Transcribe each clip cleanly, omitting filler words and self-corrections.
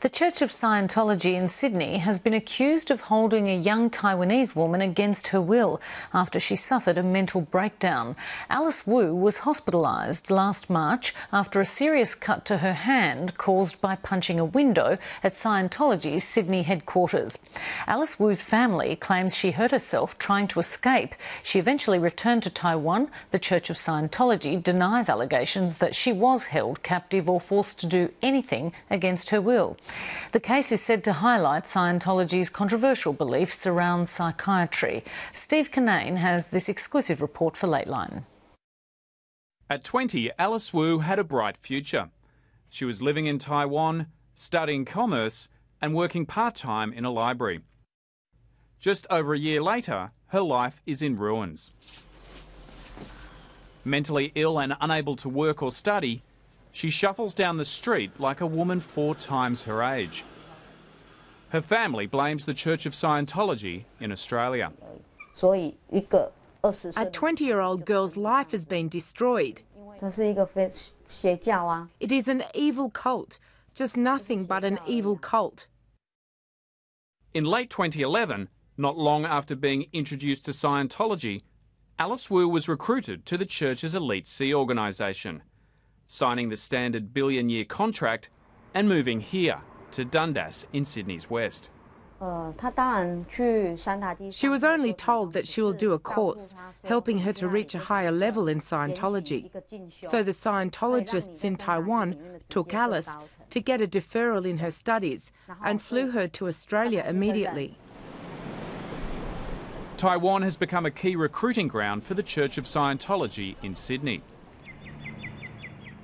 The Church of Scientology in Sydney has been accused of holding a young Taiwanese woman against her will after she suffered a mental breakdown. Alice Wu was hospitalised last March after a serious cut to her hand caused by punching a window at Scientology's Sydney headquarters. Alice Wu's family claims she hurt herself trying to escape. She eventually returned to Taiwan. The Church of Scientology denies allegations that she was held captive or forced to do anything against her will. The case is said to highlight Scientology's controversial beliefs around psychiatry. Steve Cannane has this exclusive report for Lateline. At 20, Alice Wu had a bright future. She was living in Taiwan, studying commerce and working part-time in a library. Just over a year later, her life is in ruins. Mentally ill and unable to work or study, she shuffles down the street like a woman 4 times her age. Her family blames the Church of Scientology in Australia. A 20-year-old girl's life has been destroyed. It is an evil cult, just nothing but an evil cult. In late 2011, not long after being introduced to Scientology, Alice Wu was recruited to the Church's elite sea organisation, signing the standard billion-year contract and moving here to Dundas in Sydney's west. She was only told that she will do a course, helping her to reach a higher level in Scientology. So the Scientologists in Taiwan took Alice to get a deferral in her studies and flew her to Australia immediately. Taiwan has become a key recruiting ground for the Church of Scientology in Sydney.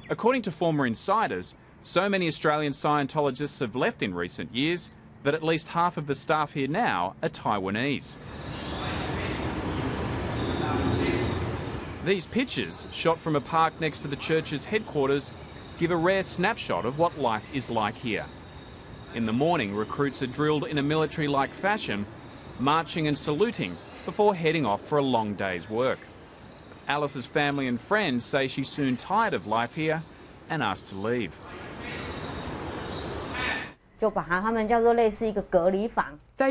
According to former insiders, so many Australian Scientologists have left in recent years that at least half of the staff here now are Taiwanese. These pictures, shot from a park next to the church's headquarters, give a rare snapshot of what life is like here. In the morning, recruits are drilled in a military-like fashion, marching and saluting before heading off for a long day's work. Alice's family and friends say she's soon tired of life here and asked to leave. They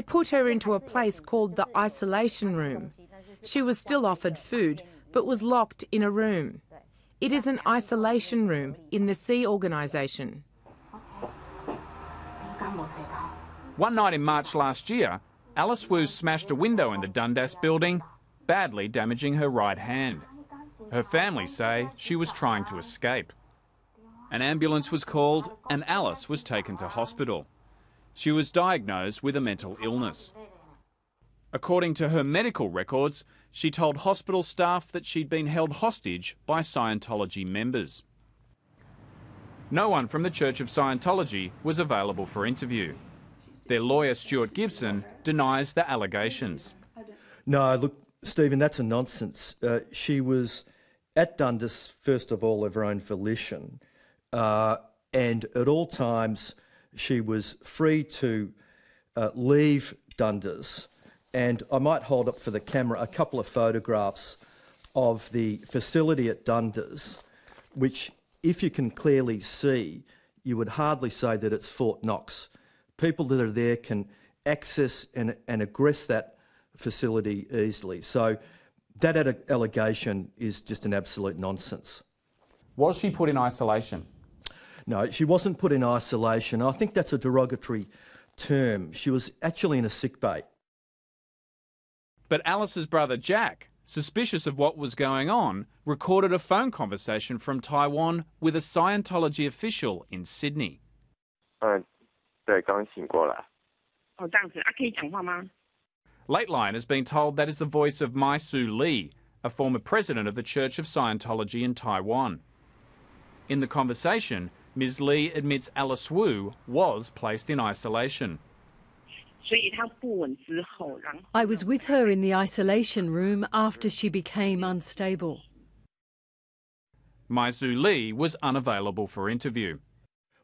put her into a place called the isolation room. She was still offered food, but was locked in a room. It is an isolation room in the Sea organisation. One night in March last year, Alice Wu smashed a window in the Dundas building, badly damaging her right hand. Her family say she was trying to escape. An ambulance was called and Alice was taken to hospital. She was diagnosed with a mental illness. According to her medical records, she told hospital staff that she'd been held hostage by Scientology members. No one from the Church of Scientology was available for interview. Their lawyer, Stuart Gibson, denies the allegations. No, look, Stephen, that's a nonsense. She was at Dundas, first of all, of her own volition, and at all times she was free to leave Dundas. And I might hold up for the camera a couple of photographs of the facility at Dundas, which, if you can clearly see, you would hardly say that it's Fort Knox. People that are there can access and aggress that facility easily. So that allegation is just an absolute nonsense. Was she put in isolation? No, she wasn't put in isolation. I think that's a derogatory term. She was actually in a sick bay. But Alice's brother Jack, suspicious of what was going on, recorded a phone conversation from Taiwan with a Scientology official in Sydney. Lateline has been told that is the voice of Mai Su Lee, a former president of the Church of Scientology in Taiwan. In the conversation, Ms. Lee admits Alice Wu was placed in isolation. I was with her in the isolation room after she became unstable. Mai Su Lee was unavailable for interview.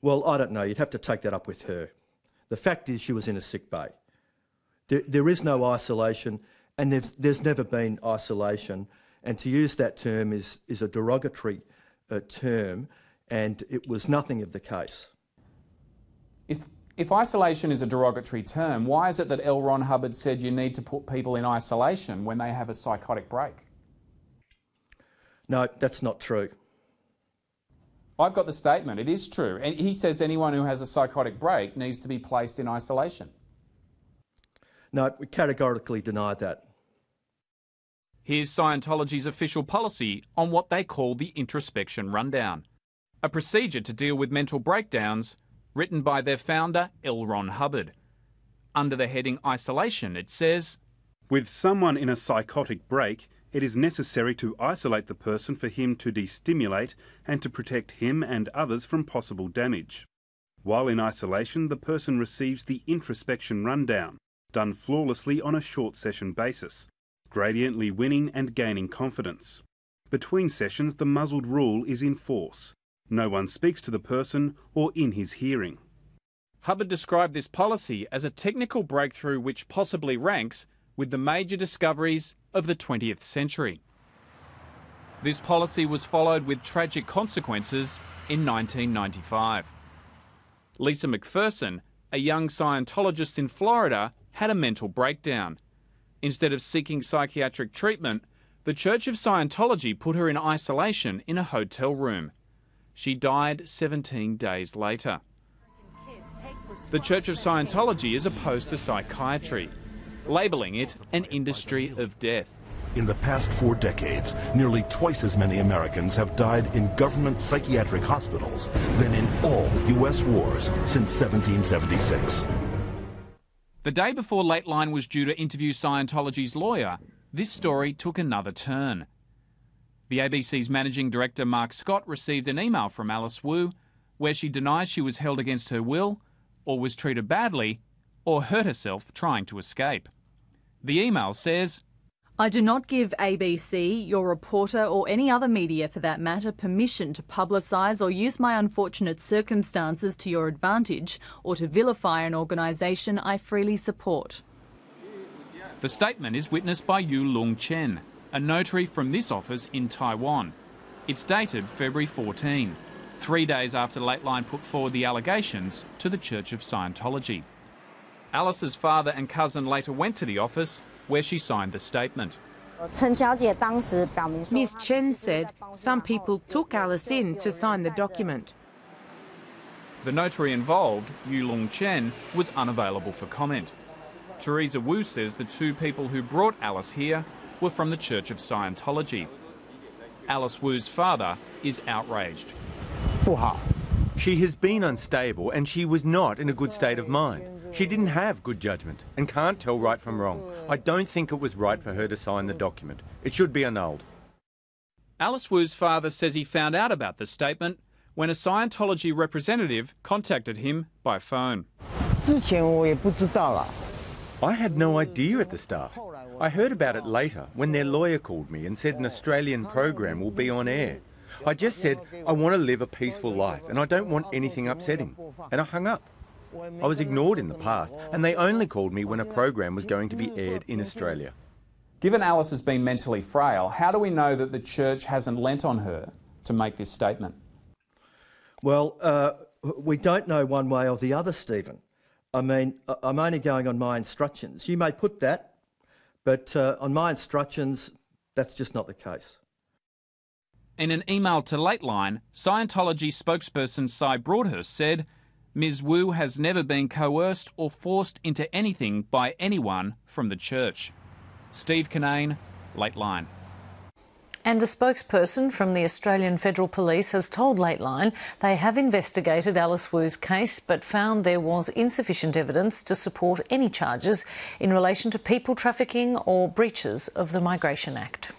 Well, I don't know. You'd have to take that up with her. The fact is she was in a sick bay. There is no isolation, and there's never been isolation. And to use that term is a derogatory term, and it was nothing of the case. Is If isolation is a derogatory term, why is it that L. Ron Hubbard said you need to put people in isolation when they have a psychotic break? No, that's not true. I've got the statement. It is true. And he says anyone who has a psychotic break needs to be placed in isolation. No, we categorically deny that. Here's Scientology's official policy on what they call the introspection rundown, a procedure to deal with mental breakdowns written by their founder, L. Ron Hubbard. Under the heading Isolation, it says, with someone in a psychotic break, it is necessary to isolate the person for him to destimulate and to protect him and others from possible damage. While in isolation, the person receives the introspection rundown, done flawlessly on a short session basis, gradiently winning and gaining confidence. Between sessions, the muzzled rule is in force. No one speaks to the person or in his hearing. Hubbard described this policy as a technical breakthrough which possibly ranks with the major discoveries of the 20th century. This policy was followed with tragic consequences in 1995. Lisa McPherson, a young Scientologist in Florida, had a mental breakdown. Instead of seeking psychiatric treatment, the Church of Scientology put her in isolation in a hotel room. She died 17 days later. The Church of Scientology is opposed to psychiatry, labelling it an industry of death. In the past 4 decades, nearly twice as many Americans have died in government psychiatric hospitals than in all U.S. wars since 1776. The day before Lateline was due to interview Scientology's lawyer, this story took another turn. The ABC's managing director, Mark Scott, received an email from Alice Wu where she denies she was held against her will, or was treated badly, or hurt herself trying to escape. The email says, I do not give ABC, your reporter or any other media for that matter permission to publicise or use my unfortunate circumstances to your advantage or to vilify an organisation I freely support. The statement is witnessed by Yu Lung Chen, a notary from this office in Taiwan. It's dated February 14, 3 days after Lateline put forward the allegations to the Church of Scientology. Alice's father and cousin later went to the office where she signed the statement. Ms. Chen said some people took Alice in to sign the document. The notary involved, Yu Lung Chen, was unavailable for comment. Teresa Wu says the 2 people who brought Alice here were from the Church of Scientology. Alice Wu's father is outraged. She has been unstable and she was not in a good state of mind. She didn't have good judgment and can't tell right from wrong. I don't think it was right for her to sign the document. It should be annulled. Alice Wu's father says he found out about the statement when a Scientology representative contacted him by phone. I had no idea at the start. I heard about it later when their lawyer called me and said an Australian program will be on air. I just said, I want to live a peaceful life and I don't want anything upsetting. And I hung up. I was ignored in the past and they only called me when a program was going to be aired in Australia. Given Alice has been mentally frail, how do we know that the Church hasn't lent on her to make this statement? Well, we don't know one way or the other, Stephen. I mean, I'm only going on my instructions. You may put that, but on my instructions, that's just not the case. In an email to Lateline, Scientology spokesperson Cy Broadhurst said, Ms. Wu has never been coerced or forced into anything by anyone from the Church. Steve Cannane, Lateline. And a spokesperson from the Australian Federal Police has told Lateline they have investigated Alice Wu's case but found there was insufficient evidence to support any charges in relation to people trafficking or breaches of the Migration Act.